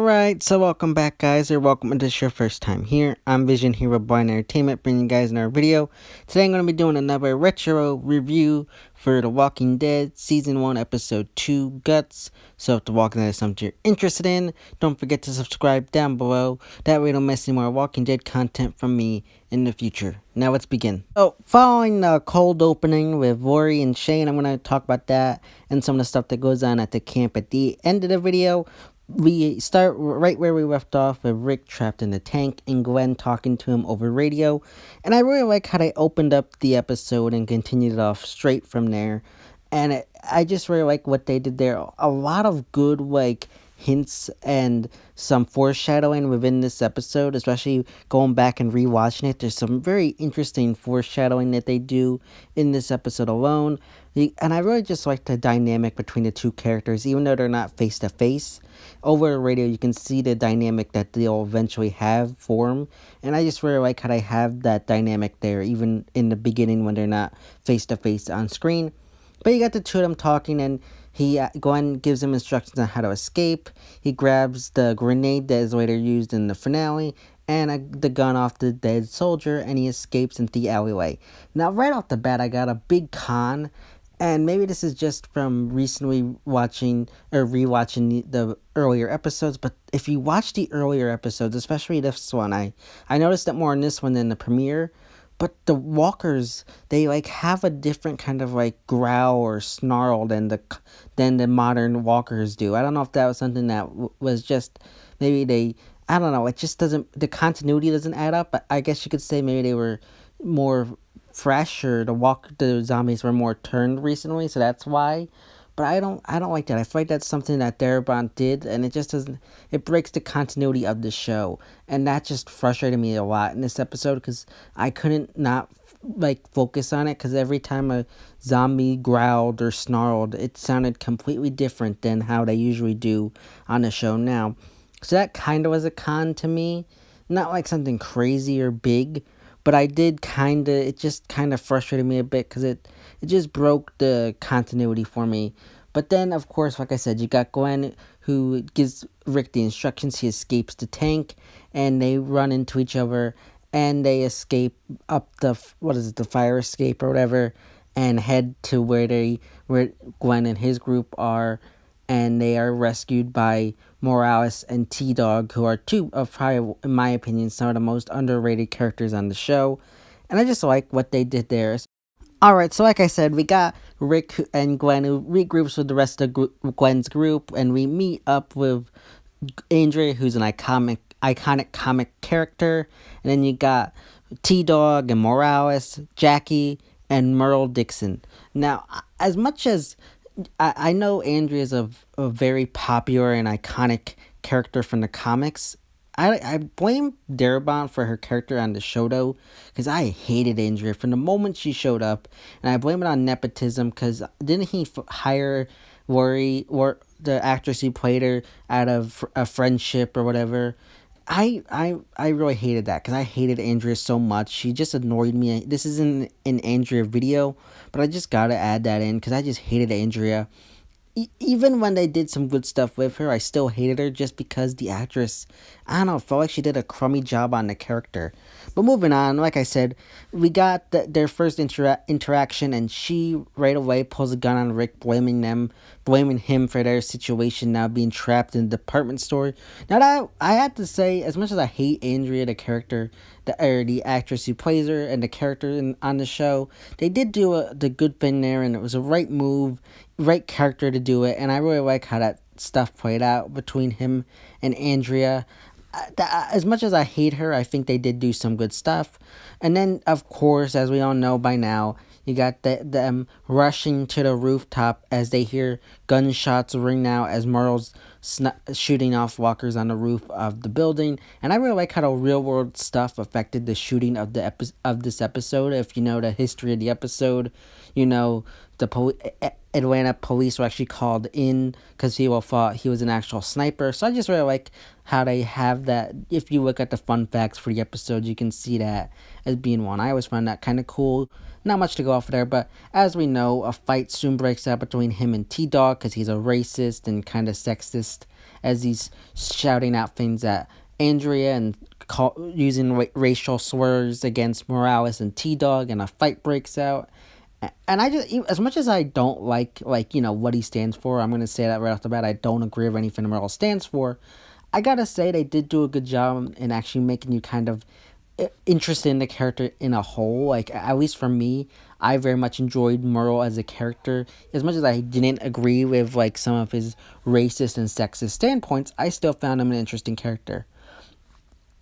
Alright, so welcome back guys, or welcome if this is your first time here. I'm Vision Hero Boy Entertainment, bringing you guys another video. Today I'm going to be doing another retro review for The Walking Dead Season 1 Episode 2, Guts. So if The Walking Dead is something you're interested in, don't forget to subscribe down below. That way you don't miss any more Walking Dead content from me in the future. Now let's begin. So, following the cold opening with Lori and Shane, I'm going to talk about that and some of the stuff that goes on at the camp at the end of the video. We start right where we left off with Rick trapped in the tank and Glenn talking to him over radio. And I really like how they opened up the episode and continued it off straight from there. And I just really like what they did there. A lot of good, hints and some foreshadowing within this episode, especially going back and rewatching it. There's some very interesting foreshadowing that they do in this episode alone. And I really just like the dynamic between the two characters, even though they're not face to face. Over the radio, you can see the dynamic that they'll eventually have form. And I just really like how they have that dynamic there, even in the beginning when they're not face to face on screen. But you got the two of them talking, and Glenn gives him instructions on how to escape. He grabs the grenade that is later used in the finale and the gun off the dead soldier, and he escapes into the alleyway. Now, right off the bat, I got a big con, and maybe this is just from recently watching or rewatching the earlier episodes, but if you watch the earlier episodes, especially this one, I noticed that more in this one than the premiere. But the walkers, they have a different kind of growl or snarl than the modern walkers do. I don't know if that was something that was just maybe I don't know. It just doesn't, the continuity doesn't add up. But I guess you could say maybe they were more fresh, or the zombies were more turned recently, so that's why. But I don't like that. I feel like that's something that Darabont did, and it just doesn't, it breaks the continuity of the show. And that just frustrated me a lot in this episode, because I couldn't not, focus on it, because every time a zombie growled or snarled, it sounded completely different than how they usually do on the show now. So that kind of was a con to me. Not like something crazy or big, but it just kind of frustrated me a bit, because it just broke the continuity for me. But then, of course, like I said, you got Glenn, who gives Rick the instructions. He escapes the tank, and they run into each other, and they escape up the fire escape or whatever, and head to where Glenn and his group are, and they are rescued by Morales and T-Dog, who are two of probably, in my opinion, some of the most underrated characters on the show. And I just like what they did there. Alright, so like I said, we got Rick and Glenn, who regroups with the rest of Gwen's group, and we meet up with Andrea, who's an iconic comic character, and then you got T-Dog and Morales, Jackie, and Merle Dixon. Now, as much as I know Andrea is a very popular and iconic character from the comics, I blame Darabont for her character on the show, though, because I hated Andrea from the moment she showed up, and I blame it on nepotism, because didn't he hire Lori, or the actress who played her, out of a friendship or whatever? I really hated that, because I hated Andrea so much. She just annoyed me. This isn't an Andrea video, but I just gotta add that in, because I just hated Andrea. Even when they did some good stuff with her, I still hated her, just because the actress, I don't know, felt like she did a crummy job on the character. But moving on, like I said, we got their first interaction, and she right away pulls a gun on Rick, blaming him for their situation now, being trapped in the department store. Now, that I have to say, as much as I hate Andrea, the character, the actress who plays her, and the character on the show, they did do the good thing there, and it was a right move, right character to do it, and I really like how that stuff played out between him and Andrea. As much as I hate her, I think they did do some good stuff. And then, of course, as we all know by now, you got them rushing to the rooftop as they hear gunshots ring out as Merle's shooting off walkers on the roof of the building. And I really like how the real world stuff affected the shooting of this episode. If you know the history of the episode, you know the Atlanta police were actually called in because people thought he was an actual sniper. So I just really like how they have that. If you look at the fun facts for the episode, you can see that as being one. I always found that kind of cool. Not much to go off there, but as we know, a fight soon breaks out between him and T-Dog, because he's a racist and kind of sexist, as he's shouting out things at Andrea and using racial slurs against Morales and T-Dog, and a fight breaks out. And I just, as much as I don't like what he stands for, I'm gonna say that right off the bat. I don't agree with anything Morales stands for. I gotta say they did do a good job in actually making you kind of interested in the character in a whole. Like, at least for me, I very much enjoyed Merle as a character. As much as I didn't agree with like some of his racist and sexist standpoints, I still found him an interesting character.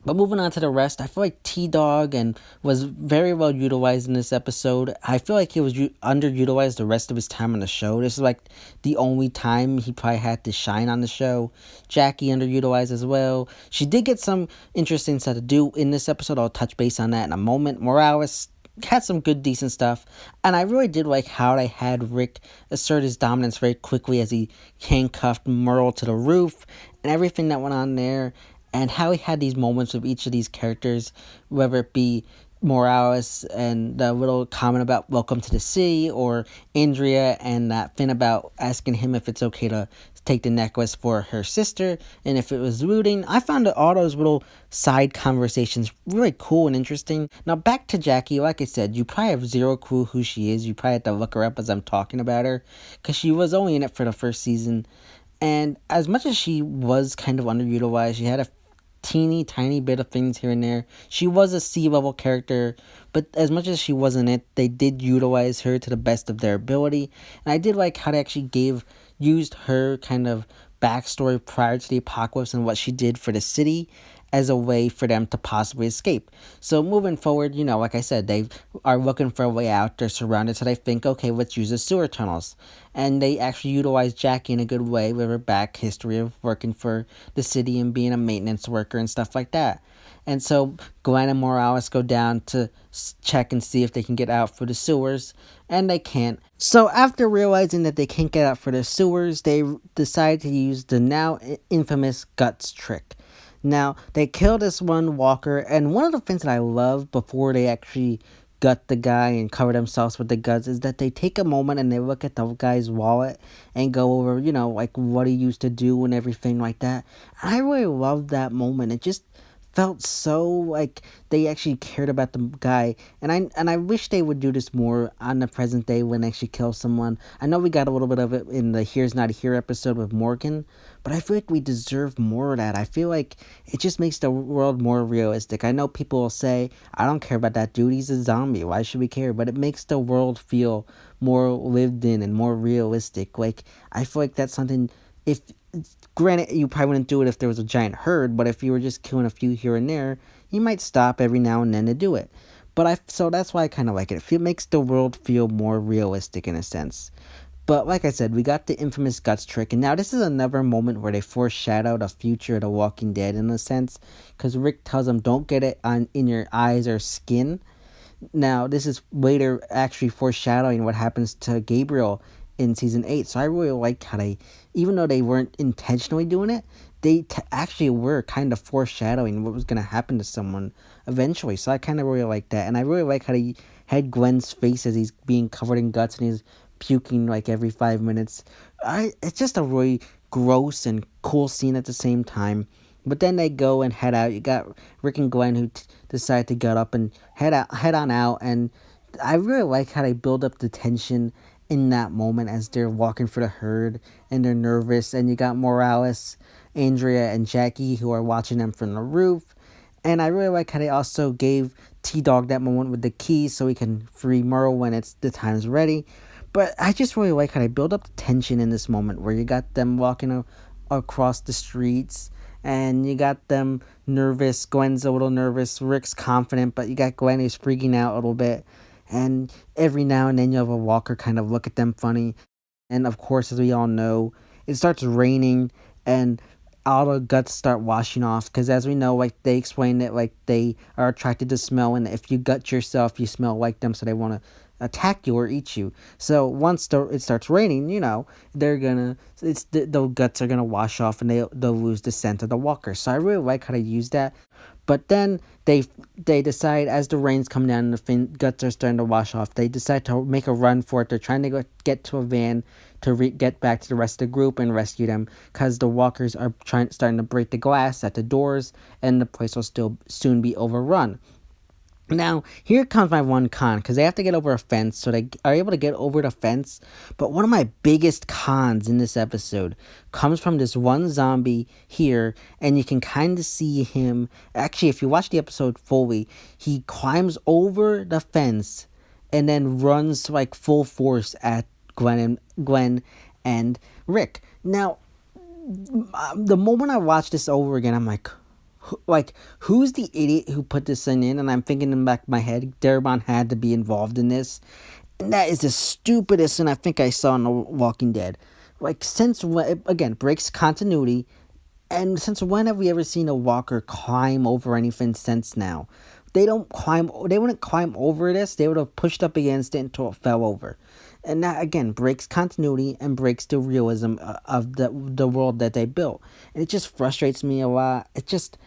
But moving on to the rest, I feel like T-Dog and was very well utilized in this episode. I feel like he was underutilized the rest of his time on the show. This is like the only time he probably had to shine on the show. Jackie underutilized as well. She did get some interesting stuff to do in this episode. I'll touch base on that in a moment. Morales had some good, decent stuff. And I really did like how they had Rick assert his dominance very quickly as he handcuffed Merle to the roof and everything that went on there. And how he had these moments with each of these characters, whether it be Morales and the little comment about welcome to the city, or Andrea and that thing about asking him if it's okay to take the necklace for her sister, and if it was looting. I found all those little side conversations really cool and interesting. Now back to Jackie, like I said, you probably have zero clue who she is. You probably have to look her up as I'm talking about her, because she was only in it for the first season. And as much as she was kind of underutilized, she had a teeny tiny bit of things here and there. She was a C-level character, but as much as she wasn't it, they did utilize her to the best of their ability. And I did like how they actually used her kind of backstory prior to the apocalypse and what she did for the city as a way for them to possibly escape. So moving forward, like I said, they are looking for a way out. They're surrounded, so they think, okay, let's use the sewer tunnels. And they actually utilize Jackie in a good way with her back history of working for the city and being a maintenance worker and stuff like that. And so Glenn and Morales go down to check and see if they can get out for the sewers, and they can't. So after realizing that they can't get out for the sewers, they decide to use the now infamous guts trick. Now, they kill this one walker, and one of the things that I love before they actually gut the guy and cover themselves with the guts is that they take a moment and they look at the guy's wallet and go over, like what he used to do and everything like that. And I really love that moment. It just felt so like they actually cared about the guy, and I wish they would do this more on the present day when they actually kill someone. I know we got a little bit of it in the Here's Not Here episode with Morgan, but I feel like we deserve more of that. I feel like it just makes the world more realistic. I know people will say, I don't care about that dude, he's a zombie, why should we care? But it makes the world feel more lived in and more realistic. Like, I feel like that's something, if granted, you probably wouldn't do it if there was a giant herd, but if you were just killing a few here and there, you might stop every now and then to do it. So that's why I kind of like it. It makes the world feel more realistic in a sense. But like I said, we got the infamous guts trick, and now this is another moment where they foreshadow the future of The Walking Dead in a sense, because Rick tells them, don't get it in your eyes or skin. Now, this is later actually foreshadowing what happens to Gabriel in season 8. So I really like how they, even though they weren't intentionally doing it, they actually were kind of foreshadowing what was going to happen to someone eventually. So I kind of really like that. And I really like how they had Glenn's face as he's being covered in guts and he's puking like every 5 minutes. It's just a really gross and cool scene at the same time. But then they go and head out. You got Rick and Glenn who decide to get up and head on out. And I really like how they build up the tension in that moment as they're walking for the herd and they're nervous. And you got Morales, Andrea, and Jackie who are watching them from the roof. And I really like how they also gave T-Dog that moment with the keys so he can free Merle when the time's ready. But I just really like how they build up the tension in this moment where you got them walking across the streets and you got them nervous. Gwen's a little nervous. Rick's confident, but you got Gwen who's freaking out a little bit. And every now and then you have a walker kind of look at them funny. And of course, as we all know, it starts raining and all the guts start washing off. Because as we know, like they explain it, like they are attracted to smell. And if you gut yourself, you smell like them. So they want to attack you or eat you. So once it starts raining, the guts are gonna wash off and they'll lose the scent of the walker. So I really like how they use that. But then they decide, as the rains come down and the guts are starting to wash off, they decide to make a run for it. They're trying to get to a van to get back to the rest of the group and rescue them, because the walkers are starting to break the glass at the doors and the place will still soon be overrun. Now, here comes my one con, because they have to get over a fence, so they are able to get over the fence. But one of my biggest cons in this episode comes from this one zombie here, and you can kind of see him. Actually, if you watch the episode fully, he climbs over the fence and then runs like full force at Gwen and Rick. Now, the moment I watch this over again, I'm like, who's the idiot who put this in? And I'm thinking in the back of my head, Darabont had to be involved in this. And that is the stupidest thing I think I saw in The Walking Dead. Like, since when, again, breaks continuity. And since when have we ever seen a walker climb over anything since now? They wouldn't climb over this. They would have pushed up against it until it fell over. And that, again, breaks continuity and breaks the realism of the world that they built. And it just frustrates me a lot. It just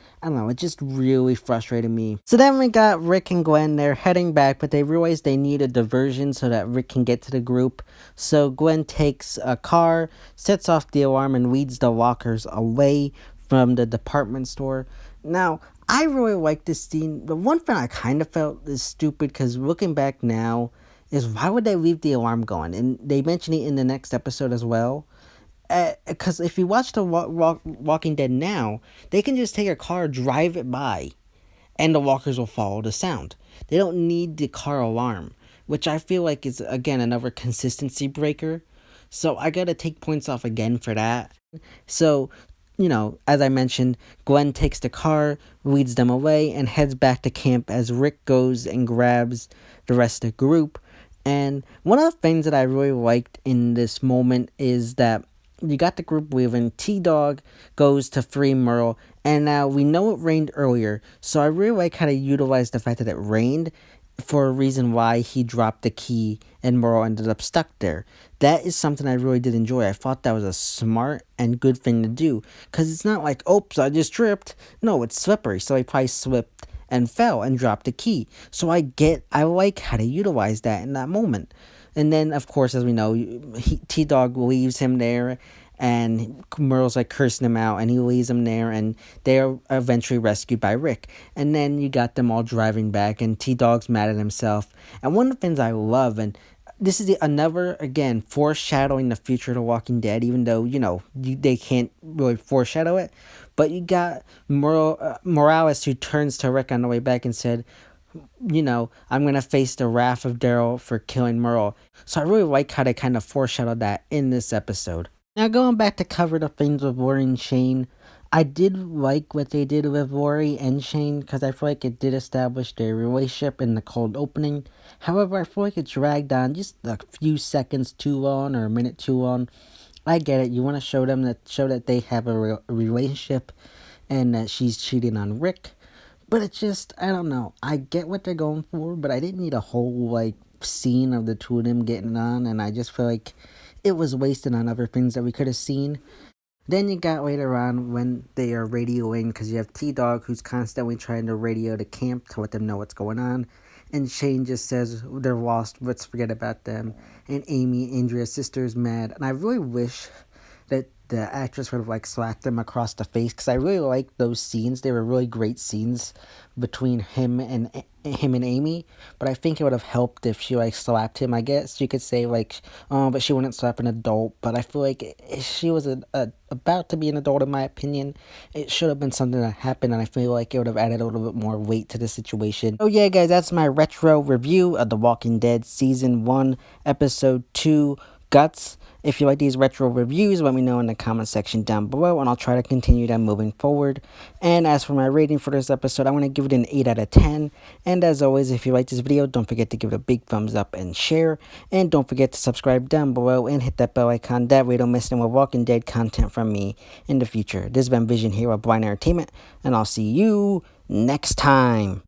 really frustrated me. So then we got Rick and Gwen. They're heading back, but they realize they need a diversion so that Rick can get to the group. So Gwen takes a car, sets off the alarm, and leads the walkers away from the department store. Now, I really like this scene. The one thing I kind of felt is stupid, because looking back now, is why would they leave the alarm going? And they mention it in the next episode as well. Because if you watch the Walking Dead now, they can just take a car, drive it by, and the walkers will follow the sound. They don't need the car alarm, which I feel like is, again, another consistency breaker. So I gotta take points off again for that. So, as I mentioned, Gwen takes the car, leads them away, and heads back to camp as Rick goes and grabs the rest of the group. And one of the things that I really liked in this moment is that you got the group leaving. T-Dog goes to free Merle, and now we know it rained earlier, so I really like how they utilized the fact that it rained for a reason why he dropped the key and Merle ended up stuck there. That is something I really did enjoy. I thought that was a smart and good thing to do, because it's not like, oops, I just tripped. No, it's slippery, so he probably slipped and fell and dropped the key. So I like how to utilize that in that moment. And then, of course, as we know, T-Dog leaves him there, and Merle's like cursing him out, and he leaves him there, and they're eventually rescued by Rick. And then you got them all driving back, and T-Dog's mad at himself. And one of the things I love, and this is another, again, foreshadowing the future of The Walking Dead, even though, they can't really foreshadow it. But you got Morales, who turns to Rick on the way back and said, I'm going to face the wrath of Daryl for killing Merle. So I really like how they kind of foreshadowed that in this episode. Now, going back to cover the things with Lori and Shane, I did like what they did with Lori and Shane, because I feel like it did establish their relationship in the cold opening. However, I feel like it dragged on just a few seconds too long, or a minute too long. I get it. You want to show that they have a relationship and that she's cheating on Rick. But it's just, I don't know. I get what they're going for, but I didn't need a whole, scene of the two of them getting on. And I just feel like it was wasted on other things that we could have seen. Then you got later on when they are radioing, because you have T-Dog who's constantly trying to radio the camp to let them know what's going on. And Shane just says they're lost, let's forget about them. And Amy, Andrea's sister, is mad. And I really wish that the actress would have slapped him across the face, because I really liked those scenes. They were really great scenes between him and Amy. But I think it would have helped if she slapped him. I guess you could say but she wouldn't slap an adult. But I feel like she was about to be an adult, in my opinion. It should have been something that happened, and I feel like it would have added a little bit more weight to the situation. Oh yeah, guys, that's my retro review of The Walking Dead Season 1, Episode 2, Guts. If you like these retro reviews, let me know in the comment section down below, and I'll try to continue them moving forward. And as for my rating for this episode, I'm going to give it an 8 out of 10. And as always, if you like this video, don't forget to give it a big thumbs up and share. And don't forget to subscribe down below and hit that bell icon. That way you don't miss any more Walking Dead content from me in the future. This has been Vision here with Blind Entertainment, and I'll see you next time.